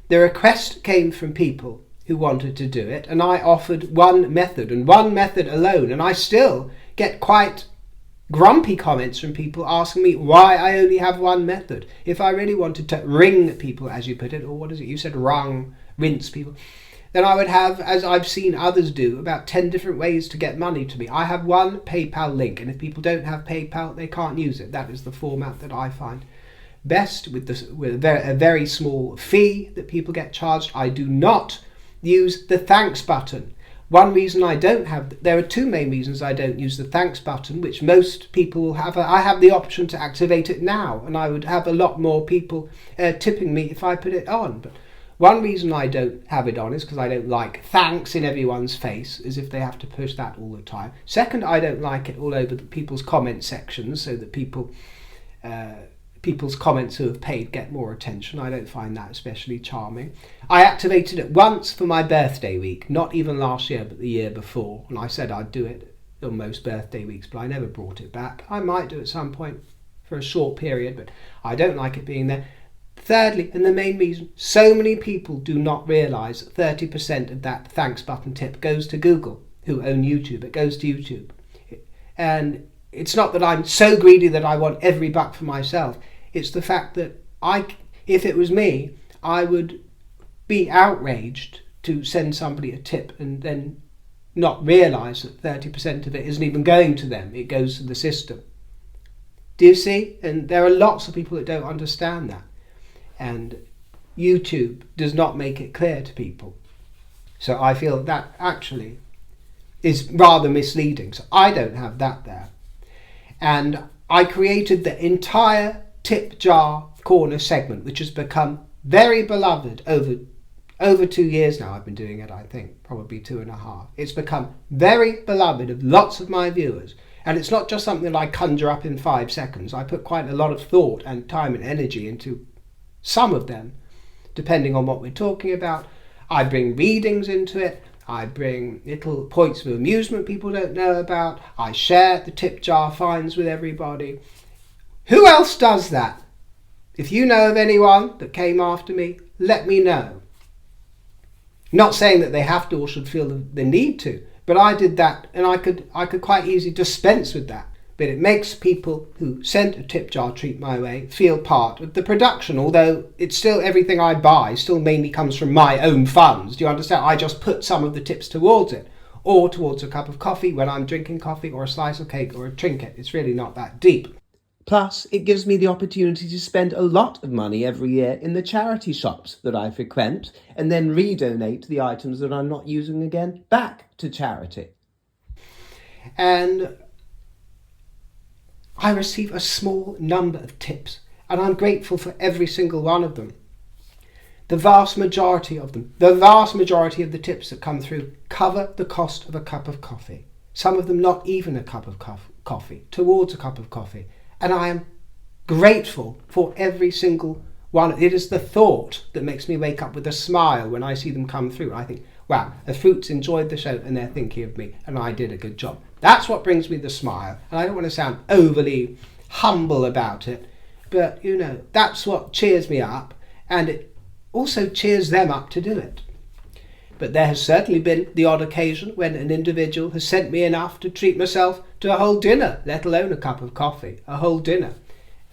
The request came from people who wanted to do it, and I offered one method and one method alone, and I still get quite grumpy comments from people asking me why I only have one method. If I really wanted to wring people, as you put it, or what is it, you said rinse people, then I would have, as I've seen others do, about 10 different ways to get money to me. I have one PayPal link, and if people don't have PayPal, they can't use it. That is the format that I find best with a very small fee that people get charged. I do not use the thanks button. One reason I don't have, there are two main reasons I don't use the thanks button, which most people will have. I have the option to activate it now, and I would have a lot more people tipping me if I put it on. But one reason I don't have it on is because I don't like thanks in everyone's face, as if they have to push that all the time. Second, I don't like it all over people's comment sections, so that people's comments who have paid get more attention. I don't find that especially charming. I activated it once for my birthday week, not even last year, but the year before, and I said I'd do it on most birthday weeks, but I never brought it back. I might do it at some point for a short period, but I don't like it being there. Thirdly, and the main reason, so many people do not realise 30% of that thanks button tip goes to Google, who own YouTube. It goes to YouTube. And it's not that I'm so greedy that I want every buck for myself. It's the fact that if it was me, I would be outraged to send somebody a tip and then not realise that 30% of it isn't even going to them. It goes to the system. Do you see? And there are lots of people that don't understand that. And YouTube does not make it clear to people. So I feel that actually is rather misleading. So I don't have that there. And I created the entire tip jar corner segment, which has become very beloved over 2 years now. I've been doing it, I think, probably 2.5. It's become very beloved of lots of my viewers. And it's not just something that I conjure up in 5 seconds. I put quite a lot of thought and time and energy into some of them, depending on what we're talking about. I bring readings into it. I bring little points of amusement people don't know about. I share the tip jar finds with everybody. Who else does that? If you know of anyone that came after me, let me know. Not saying that they have to or should feel the need to, but I did that, and I could quite easily dispense with that. But it makes people who sent a tip jar treat my way feel part of the production, although it's still, everything I buy still mainly comes from my own funds. Do you understand? I just put some of the tips towards it, or towards a cup of coffee when I'm drinking coffee, or a slice of cake, or a trinket. It's really not that deep. Plus, it gives me the opportunity to spend a lot of money every year in the charity shops that I frequent, and then redonate the items that I'm not using again back to charity. And I receive a small number of tips, and I'm grateful for every single one of them. The vast majority of the tips that come through cover the cost of a cup of coffee. Some of them not even a cup of coffee, towards a cup of coffee. And I am grateful for every single one. It is the thought that makes me wake up with a smile when I see them come through. I think, wow, the fruits enjoyed the show and they're thinking of me, and I did a good job. That's what brings me the smile. And I don't want to sound overly humble about it, but that's what cheers me up, and it also cheers them up to do it. But there has certainly been the odd occasion when an individual has sent me enough to treat myself to a whole dinner, let alone a cup of coffee, a whole dinner.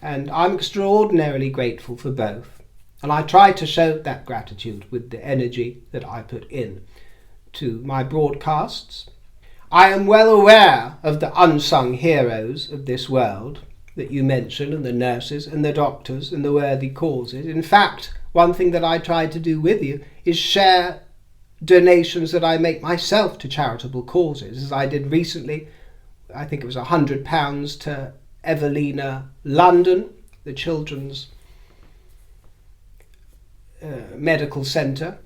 And I'm extraordinarily grateful for both. And I try to show that gratitude with the energy that I put in to my broadcasts. I am well aware of the unsung heroes of this world that you mention, and the nurses and the doctors and the worthy causes. In fact, one thing that I try to do with you is share donations that I make myself to charitable causes, as I did recently. I think it was £100 to Evelina London, the children's medical centre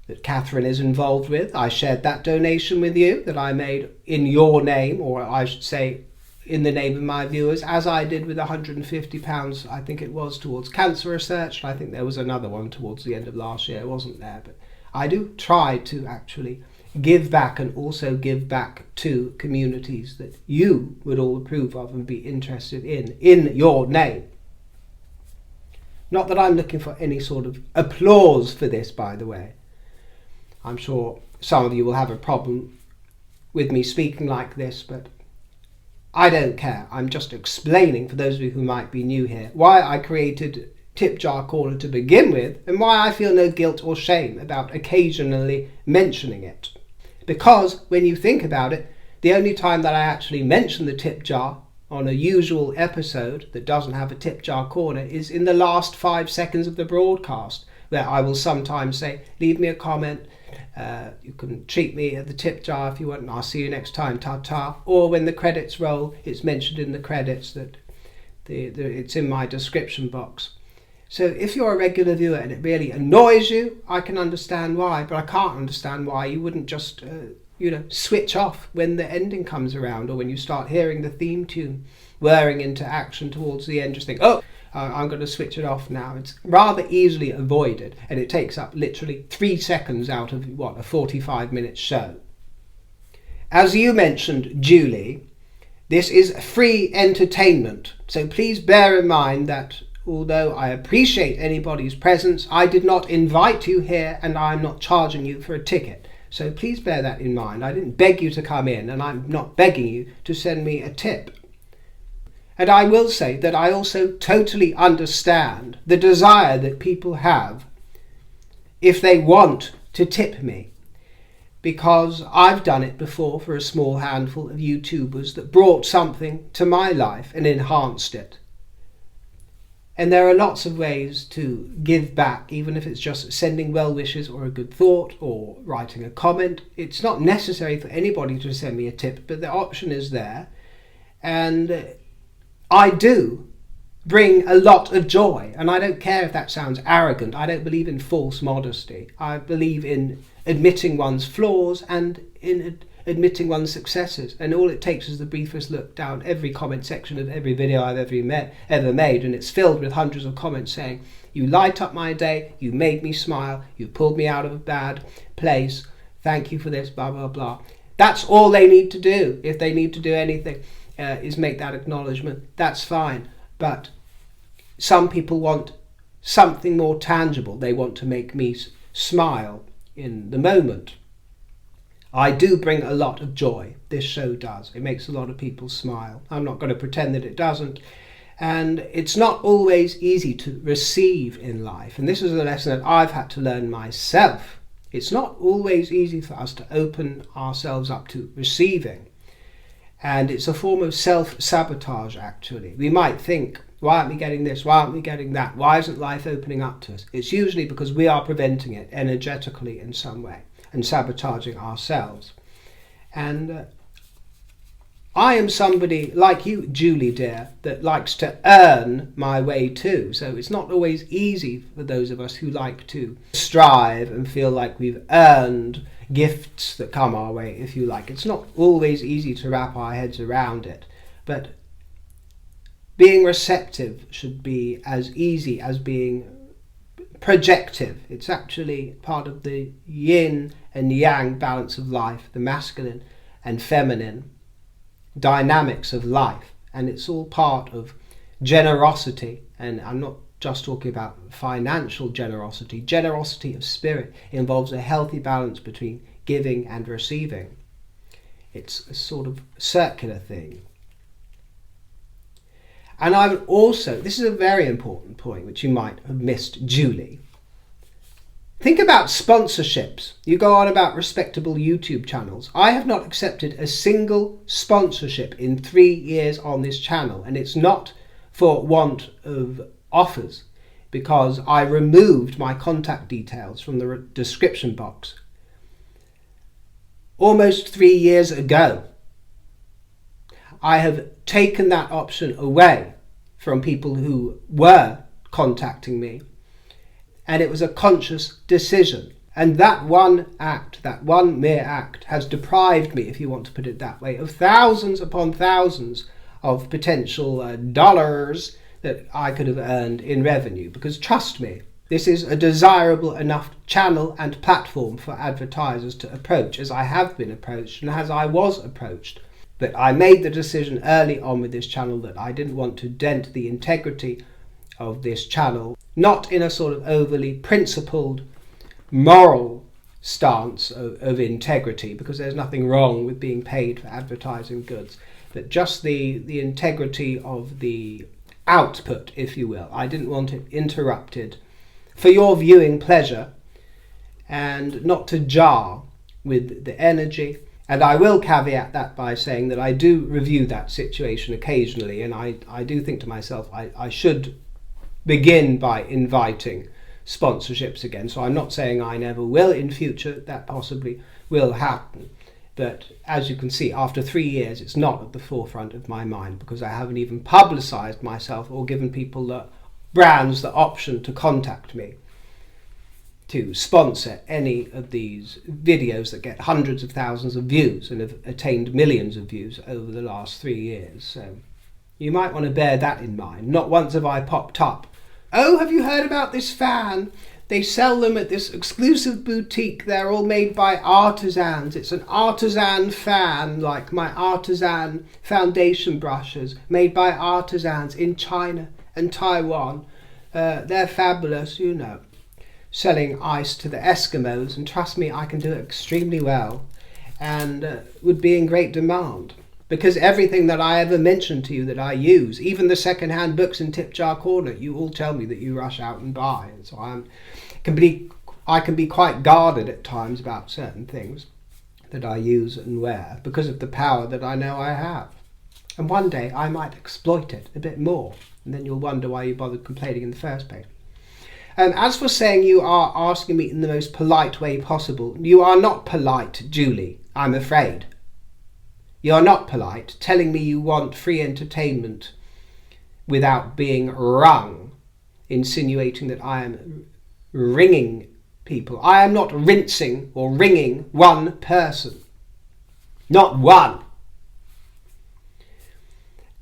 that Catherine is involved with. I shared that donation with you that I made in your name, or I should say in the name of my viewers, as I did with £150, I think it was, towards cancer research. And I think there was another one towards the end of last year. It wasn't there, but I do try to actually give back, and also give back to communities that you would all approve of and be interested in your name. Not that I'm looking for any sort of applause for this, by the way. I'm sure some of you will have a problem with me speaking like this, but I don't care. I'm just explaining, for those of you who might be new here, why I created Tip Jar Corner to begin with, and why I feel no guilt or shame about occasionally mentioning it. Because when you think about it, the only time that I actually mention the tip jar on a usual episode that doesn't have a tip jar corner is in the last 5 seconds of the broadcast, where I will sometimes say, leave me a comment, you can treat me at the tip jar if you want, and I'll see you next time, ta-ta. Or when the credits roll, it's mentioned in the credits that it's in my description box. So if you're a regular viewer and it really annoys you, I can understand why, but I can't understand why you wouldn't just switch off when the ending comes around, or when you start hearing the theme tune whirring into action towards the end, just think, oh, I'm going to switch it off now. It's rather easily avoided, and it takes up literally 3 seconds out of, a 45-minute show. As you mentioned, Julie, this is free entertainment, so please bear in mind that although I appreciate anybody's presence, I did not invite you here, and I'm not charging you for a ticket. So please bear that in mind. I didn't beg you to come in, and I'm not begging you to send me a tip. And I will say that I also totally understand the desire that people have if they want to tip me, because I've done it before for a small handful of YouTubers that brought something to my life and enhanced it. And there are lots of ways to give back, even if it's just sending well wishes or a good thought or writing a comment. It's not necessary for anybody to send me a tip, but the option is there. And I do bring a lot of joy, and I don't care if that sounds arrogant. I don't believe in false modesty. I believe in admitting one's flaws and in admitting one's successes, and all it takes is the briefest look down every comment section of every video I've ever made, and it's filled with hundreds of comments saying, you light up my day, you made me smile, you pulled me out of a bad place, thank you for this, blah blah blah. That's all they need to do. If they need to do anything, is make that acknowledgement. That's fine, but some people want something more tangible. They want to make me smile in the moment. I do bring a lot of joy. This show does. It makes a lot of people smile. I'm not going to pretend that it doesn't. And it's not always easy to receive in life. And this is a lesson that I've had to learn myself. It's not always easy for us to open ourselves up to receiving. And it's a form of self-sabotage, actually. We might think, why aren't we getting this? Why aren't we getting that? Why isn't life opening up to us? It's usually because we are preventing it energetically in some way and sabotaging ourselves. And I am somebody like you, Julie dear, that likes to earn my way too. So it's not always easy for those of us who like to strive and feel like we've earned gifts that come our way, if you like. It's not always easy to wrap our heads around it. But being receptive should be as easy as being projective. It's actually part of the yin and yang balance of life, the masculine and feminine dynamics of life, and it's all part of generosity. And I'm not just talking about financial generosity. Generosity of spirit involves a healthy balance between giving and receiving. It's a sort of circular thing. And I would also, this is a very important point which you might have missed, Julie. Think about sponsorships. You go on about respectable YouTube channels. I have not accepted a single sponsorship in 3 years on this channel, and it's not for want of offers, because I removed my contact details from the description box almost 3 years ago. I have taken that option away from people who were contacting me, and it was a conscious decision. And that one act, that one mere act, has deprived me, if you want to put it that way, of thousands upon thousands of potential dollars that I could have earned in revenue. Because trust me, this is a desirable enough channel and platform for advertisers to approach, as I have been approached and as I was approached. But I made the decision early on with this channel that I didn't want to dent the integrity of this channel, not in a sort of overly principled, moral stance of integrity, because there's nothing wrong with being paid for advertising goods, but just the integrity of the output, if you will. I didn't want it interrupted for your viewing pleasure, and not to jar with the energy And I will caveat that by saying that I do review that situation occasionally, and I do think to myself I should begin by inviting sponsorships again. So I'm not saying I never will in future, that possibly will happen. But as you can see, after 3 years, it's not at the forefront of my mind because I haven't even publicised myself or given people, the brands, the option to contact me to sponsor any of these videos that get hundreds of thousands of views and have attained millions of views over the last 3 years. So you might want to bear that in mind. Not once have I popped up, "Oh, have you heard about this fan? They sell them at this exclusive boutique. They're all made by artisans. It's an artisan fan, like my artisan foundation brushes, made by artisans in China and Taiwan. They're fabulous, you know. Selling ice to the Eskimos, and trust me, I can do it extremely well and would be in great demand. Because everything that I ever mentioned to you that I use, even the second-hand books in Tip Jar Corner, you all tell me that you rush out and buy. And so I can be quite guarded at times about certain things that I use and wear because of the power that I know I have. And one day I might exploit it a bit more, and then you'll wonder why you bothered complaining in the first place. As for saying you are asking me in the most polite way possible, you are not polite, Julie, I'm afraid. You're not polite, telling me you want free entertainment without being rung, insinuating that I am ringing people. I am not rinsing or ringing one person. Not one.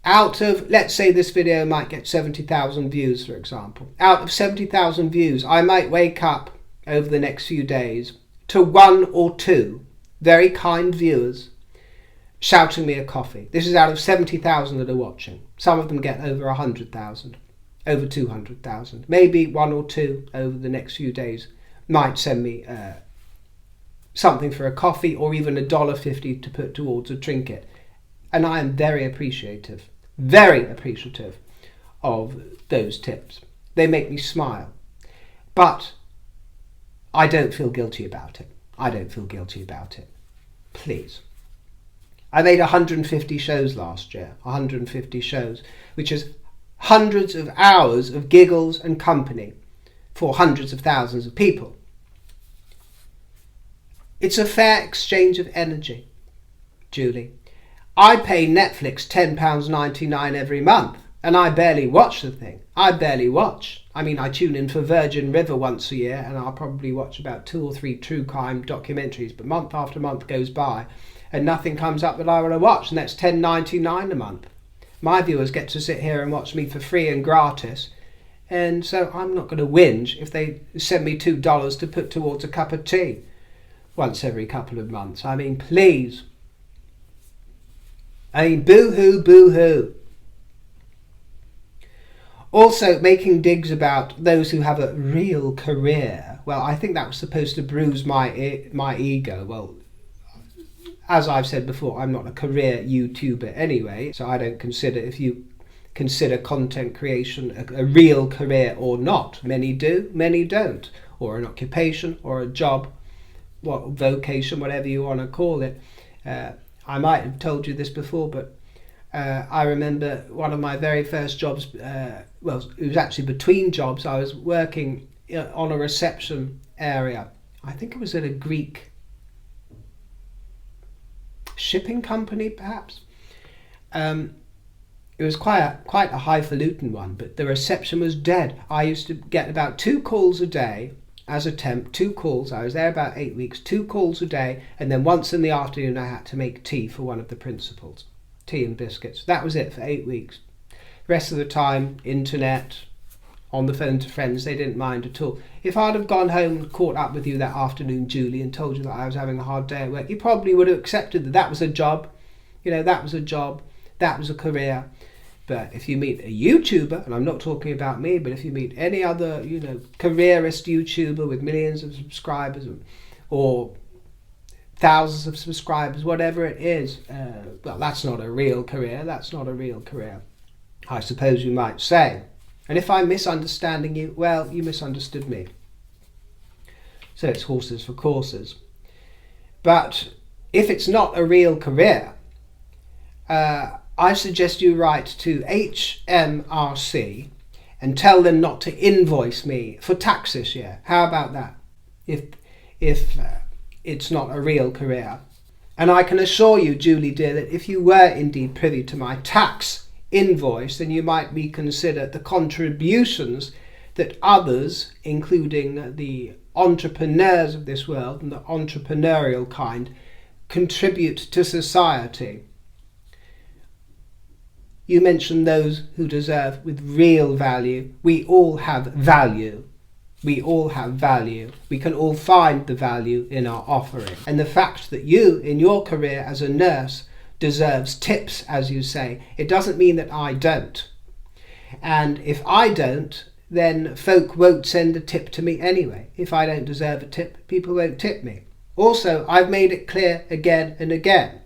Out of, let's say this video might get 70,000 views, for example. Out of 70,000 views, I might wake up over the next few days to 1 or 2 very kind viewers shouting me a coffee. This is out of 70,000 that are watching. Some of them get over 100,000, over 200,000. Maybe 1 or 2 over the next few days might send me something for a coffee or even $1.50 to put towards a trinket. And I am very appreciative of those tips. They make me smile. But I don't feel guilty about it. I don't feel guilty about it. Please. I made 150 shows last year. 150 shows, which is hundreds of hours of giggles and company for hundreds of thousands of people. It's a fair exchange of energy, Julie. I pay Netflix £10.99 every month, and I barely watch the thing. I barely watch. I mean, I tune in for Virgin River once a year, and I'll probably watch about 2 or 3 true crime documentaries, but month after month goes by, and nothing comes up that I want to watch, and that's £10.99 a month. My viewers get to sit here and watch me for free and gratis, and so I'm not going to whinge if they send me $2 to put towards a cup of tea once every couple of months. I mean, please. I mean, boo-hoo, boo-hoo. Also, making digs about those who have a real career. Well, I think that was supposed to bruise my ego. Well, as I've said before, I'm not a career YouTuber anyway, so I don't consider, if you consider content creation a real career or not. Many do, many don't. Or an occupation, or a job, vocation, whatever you want to call it. I might have told you this before, but I remember one of my very first jobs, well, it was actually between jobs. I was working on a reception area. I think it was at a Greek shipping company, perhaps. It was quite a highfalutin one, but the reception was dead. I used to get about 2 calls a day as a temp, 2 calls. I was there about 8 weeks, 2 calls a day, and then once in the afternoon I had to make tea for one of the principals. Tea and biscuits. That was it for 8 weeks. The rest of the time, internet, on the phone to friends, they didn't mind at all. If I'd have gone home and caught up with you that afternoon, Julie, and told you that I was having a hard day at work, you probably would have accepted that that was a job. You know, that was a job, that was a career. But if you meet a YouTuber, and I'm not talking about me, but if you meet any other, careerist YouTuber with millions of subscribers or thousands of subscribers, whatever it is, well, that's not a real career. That's not a real career, I suppose you might say. And if I'm misunderstanding you, well, you misunderstood me. So it's horses for courses. But if it's not a real career, I suggest you write to HMRC and tell them not to invoice me for tax this year. How about that? If it's not a real career. And I can assure you, Julie dear, that if you were indeed privy to my tax invoice, then you might reconsider the contributions that others, including the entrepreneurs of this world and the entrepreneurial kind, contribute to society. You mentioned those who deserve with real value. We all have value. We all have value. We can all find the value in our offering. And the fact that you, in your career as a nurse, deserves tips, as you say, it doesn't mean that I don't. And if I don't, then folk won't send a tip to me anyway. If I don't deserve a tip, people won't tip me. Also, I've made it clear again and again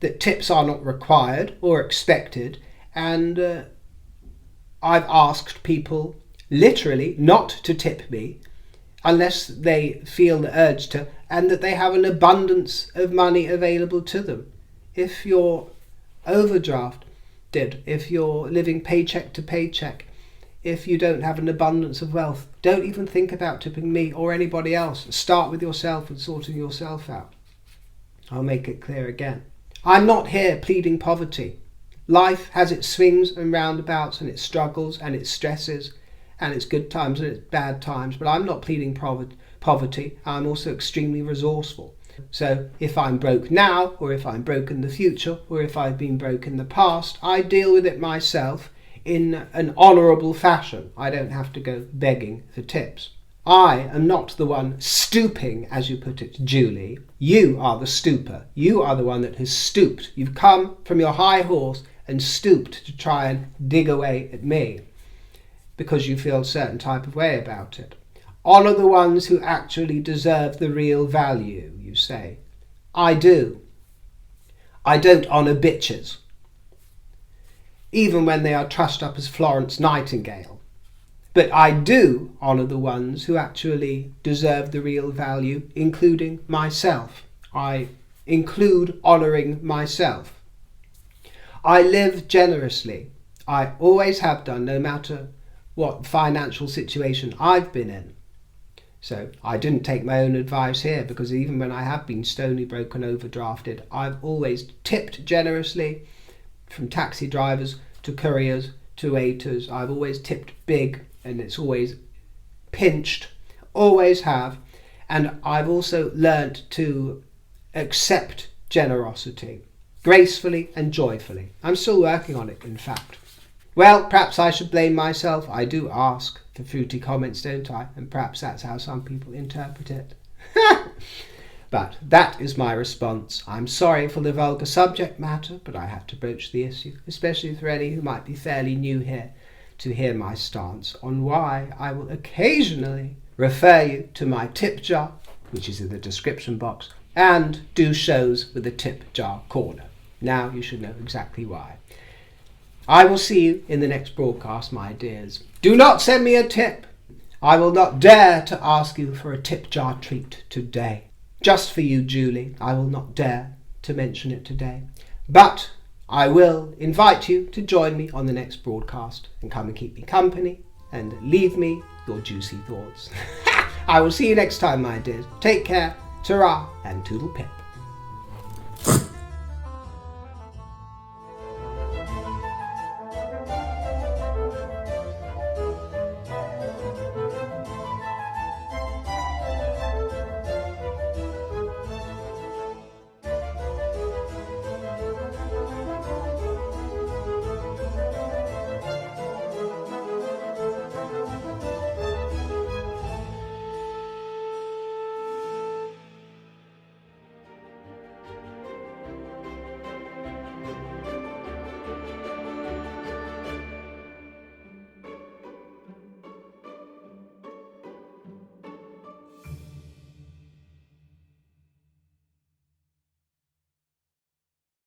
that tips are not required or expected, and I've asked people literally not to tip me unless they feel the urge to, and that they have an abundance of money available to them. If you're overdrafted, if you're living paycheck to paycheck, if you don't have an abundance of wealth, don't even think about tipping me or anybody else. Start with yourself and sorting yourself out. I'll make it clear again. I'm not here pleading poverty. Life has its swings and roundabouts and its struggles and its stresses and its good times and its bad times, but I'm not pleading poverty. I'm also extremely resourceful. So if I'm broke now, or if I'm broke in the future, or if I've been broke in the past, I deal with it myself in an honourable fashion. I don't have to go begging for tips. I am not the one stooping, as you put it, Julie. You are the stooper. You are the one that has stooped. You've come from your high horse and stooped to try and dig away at me because you feel a certain type of way about it. Honour the ones who actually deserve the real value, you say. I do. I don't honour bitches, even when they are trussed up as Florence Nightingale. But I do honour the ones who actually deserve the real value, including myself. I include honouring myself. I live generously. I always have done, no matter what financial situation I've been in. So I didn't take my own advice here, because even when I have been stony broke and overdrafted, I've always tipped generously, from taxi drivers to couriers to waiters. I've always tipped big, and it's always pinched, always have. And I've also learnt to accept generosity gracefully and joyfully. I'm still working on it, in fact. Well, perhaps I should blame myself. I do ask for fruity comments, don't I? And perhaps that's how some people interpret it. But that is my response. I'm sorry for the vulgar subject matter, but I have to broach the issue, especially for any who might be fairly new here, to hear my stance on why I will occasionally refer you to my tip jar, which is in the description box, and do shows with a tip jar corner. Now you should know exactly why. I will see you in the next broadcast, my dears. Do not send me a tip. I will not dare to ask you for a tip jar treat today. Just for you, Julie, I will not dare to mention it today. But I will invite you to join me on the next broadcast and come and keep me company and leave me your juicy thoughts. I will see you next time, my dears. Take care, ta-ra, and toodle pip.